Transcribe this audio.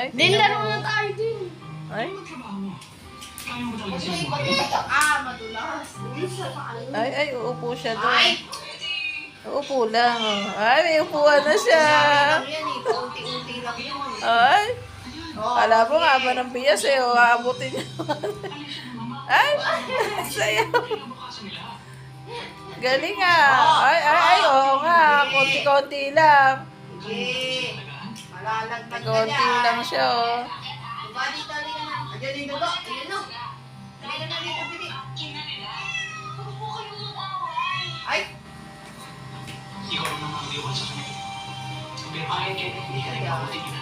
Ay, Din, tingnan laro mo. na tayo din. Ay, Madulas. ay, uupo siya doon. Ay! Uupo lang. Ay, may upuan na siya. Lang yan eh. Kaunti-unti lang yun. Ay, Oh, kala mo sige. nga ba ng biyas eh, o aabutin niya. Ay, sayo. Galing ah. Ay, oo nga. Konti-konti lang. Sige. Malalaglag ka Konti dyan. lang siya, oh. Diba dito, halika na. Ayan yung dugo. Ayan no. Halika na dito, bili. Ay! Ikaw ang namang iwan sa kanila. Pero kahit kaya hindi ka rin mabuti na.